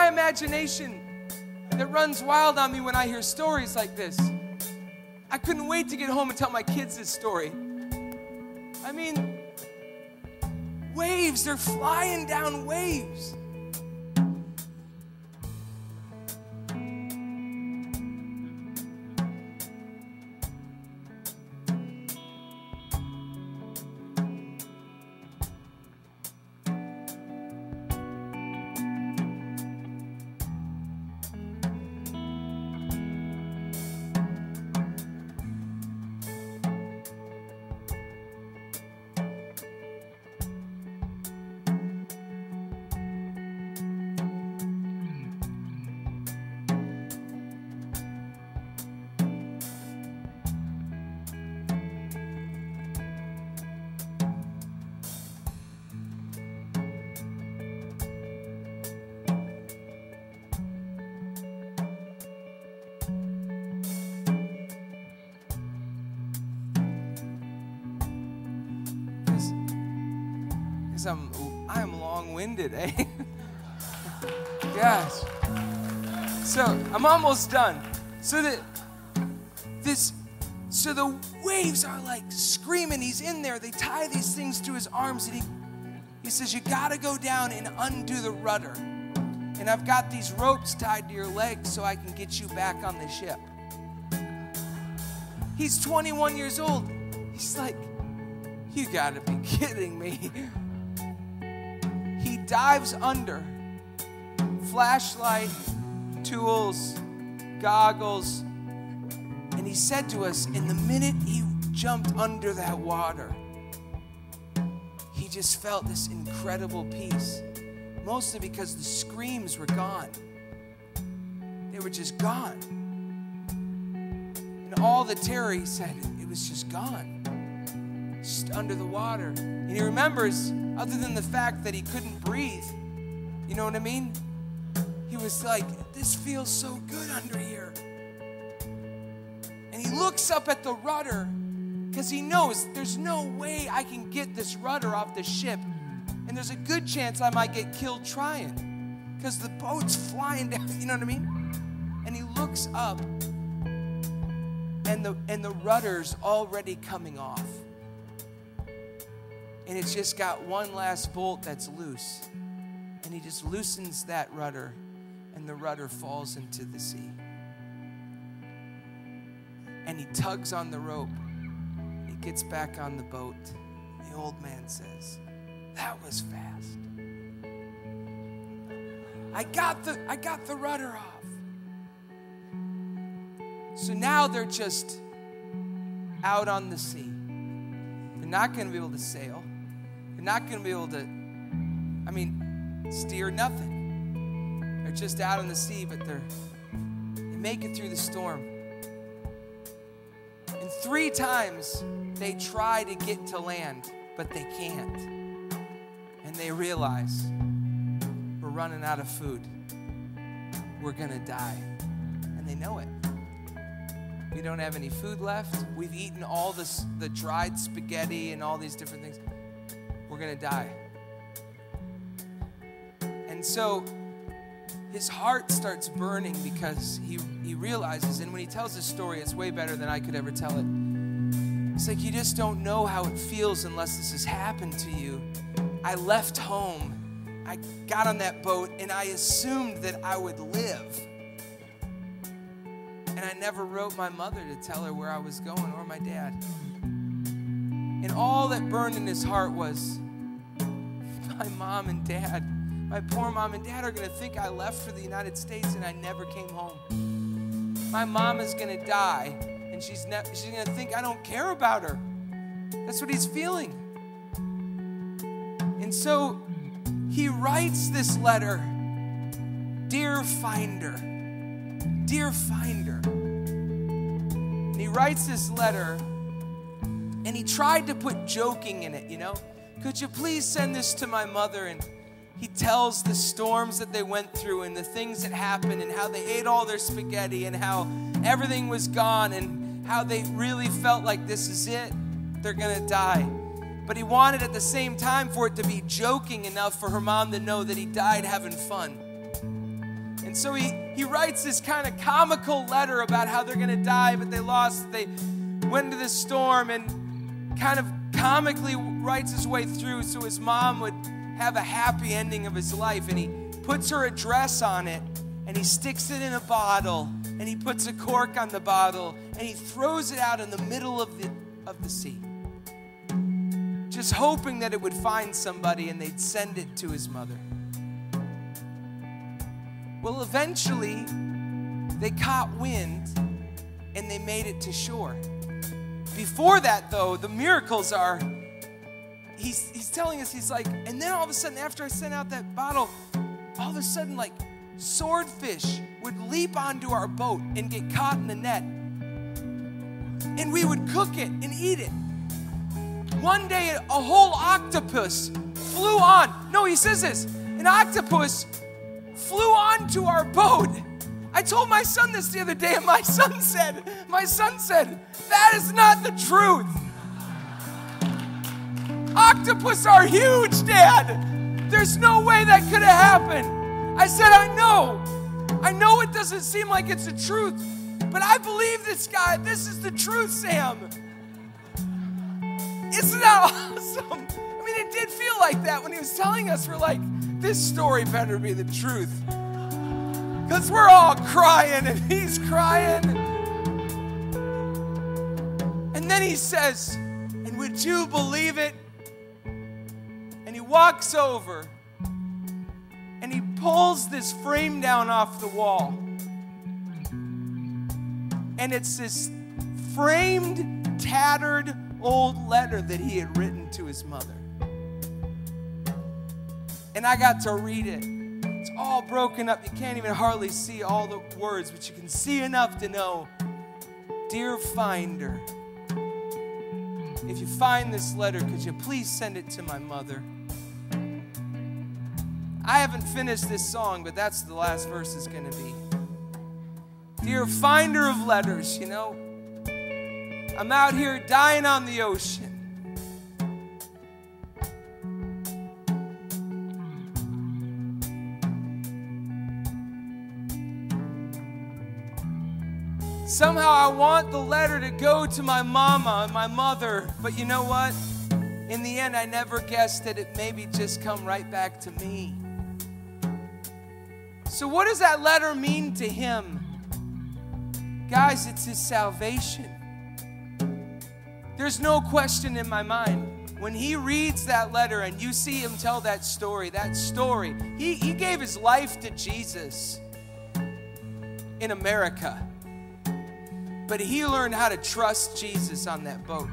my imagination that runs wild on me when I hear stories like this. I couldn't wait to get home and tell my kids this story. I mean, waves, they're flying down waves. I'm long-winded, eh? Gosh. So I'm almost done. So the waves are like screaming. He's in there. They tie these things to his arms, and he says, you gotta go down and undo the rudder. And I've got these ropes tied to your legs so I can get you back on the ship. He's 21 years old. He's like, you gotta be kidding me. He dives under, flashlight, tools, goggles, and he said to us, in the minute he jumped under that water, he just felt this incredible peace, mostly because the screams were gone. They were just gone. And all the terror, he said, it was just gone, just under the water. And he remembers, other than the fact that he couldn't breathe, you know what I mean? He was like, this feels so good under here. And he looks up at the rudder because he knows there's no way I can get this rudder off the ship. And there's a good chance I might get killed trying because the boat's flying down, you know what I mean? And he looks up and the rudder's already coming off. And it's just got one last bolt that's loose. And he just loosens that rudder, and the rudder falls into the sea. And he tugs on the rope. He gets back on the boat. The old man says, that was fast. I got the rudder off. So now they're just out on the sea. They're not going to be able to sail. They're not going to be able to, steer nothing. They're just out on the sea, but they make it through the storm. And 3 times they try to get to land, but they can't. And they realize, we're running out of food. We're going to die. And they know it. We don't have any food left. We've eaten all the dried spaghetti and all these different things. We're going to die. And so his heart starts burning because he realizes, and when he tells this story, it's way better than I could ever tell it. It's like, you just don't know how it feels unless this has happened to you. I left home. I got on that boat, and I assumed that I would live. And I never wrote my mother to tell her where I was going, or my dad. And all that burned in his heart was, my mom and dad, my poor mom and dad are going to think I left for the United States and I never came home. My mom is going to die, and she's going to think I don't care about her. That's what he's feeling. And so he writes this letter, Dear Finder. Dear Finder. And he writes this letter, and he tried to put joking in it, you know. Could you please send this to my mother? And he tells the storms that they went through and the things that happened and how they ate all their spaghetti and how everything was gone and how they really felt like this is it. They're going to die. But he wanted at the same time for it to be joking enough for her mom to know that he died having fun. And so he writes this kind of comical letter about how they're going to die, but they lost. They went into this storm, and kind of comically writes his way through so his mom would have a happy ending of his life. And he puts her address on it, and he sticks it in a bottle, and he puts a cork on the bottle, and he throws it out in the middle of the sea, just hoping that it would find somebody and they'd send it to his mother. Well, eventually, they caught wind, and they made it to shore. Before that, though, the miracles are, he's telling us, he's like, and then all of a sudden, after I sent out that bottle, all of a sudden, like, swordfish would leap onto our boat and get caught in the net. And we would cook it and eat it. One day, a whole octopus flew on. No, he says this, an octopus flew onto our boat. I told my son this the other day, and my son said, that is not the truth. Octopus are huge, Dad. There's no way that could have happened. I said, I know it doesn't seem like it's the truth, but I believe this guy. This is the truth, Sam. Isn't that awesome? I mean, it did feel like that when he was telling us. We're like, this story better be the truth. Because we're all crying, and he's crying. And then he says, and would you believe it? And he walks over, and he pulls this frame down off the wall. And it's this framed, tattered, old letter that he had written to his mother. And I got to read it. It's all broken up. You can't even hardly see all the words, but you can see enough to know, dear Finder, if you find this letter, could you please send it to my mother? I haven't finished this song, but that's the last verse is going to be. Dear Finder of letters, you know, I'm out here dying on the ocean. Somehow I want the letter to go to my mama and my mother, but you know what? In the end, I never guessed that it maybe just come right back to me. So what does that letter mean to him? Guys, it's his salvation. There's no question in my mind. When he reads that letter and you see him tell that story, he gave his life to Jesus in America. But he learned how to trust Jesus on that boat.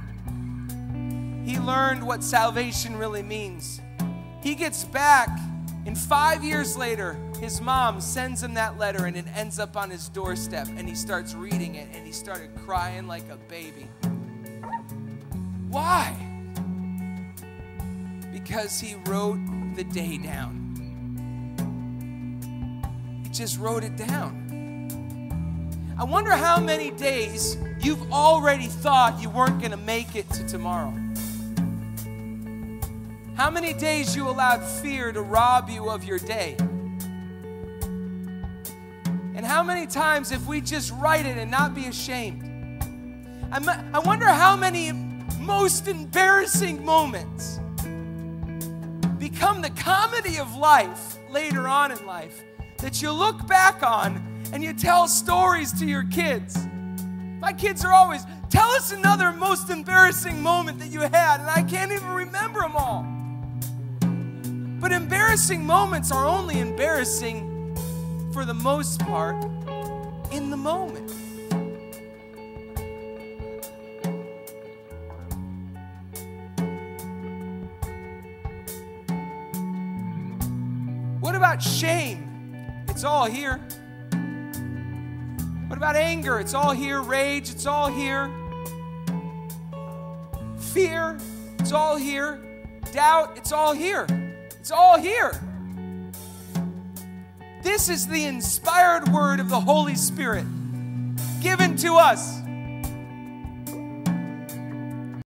He learned what salvation really means. He gets back, and 5 years later, his mom sends him that letter, and it ends up on his doorstep, and he starts reading it, and he started crying like a baby. Why? Because he wrote the day down. He just wrote it down. I wonder how many days you've already thought you weren't going to make it to tomorrow. How many days you allowed fear to rob you of your day. And how many times if we just write it and not be ashamed. I wonder how many most embarrassing moments become the comedy of life later on in life that you look back on and you tell stories to your kids. My kids are always, tell us another most embarrassing moment that you had, and I can't even remember them all. But embarrassing moments are only embarrassing, for the most part, in the moment. What about shame? It's all here. What about anger? It's all here. Rage, it's all here. Fear, it's all here. Doubt, it's all here. It's all here. This is the inspired word of the Holy Spirit given to us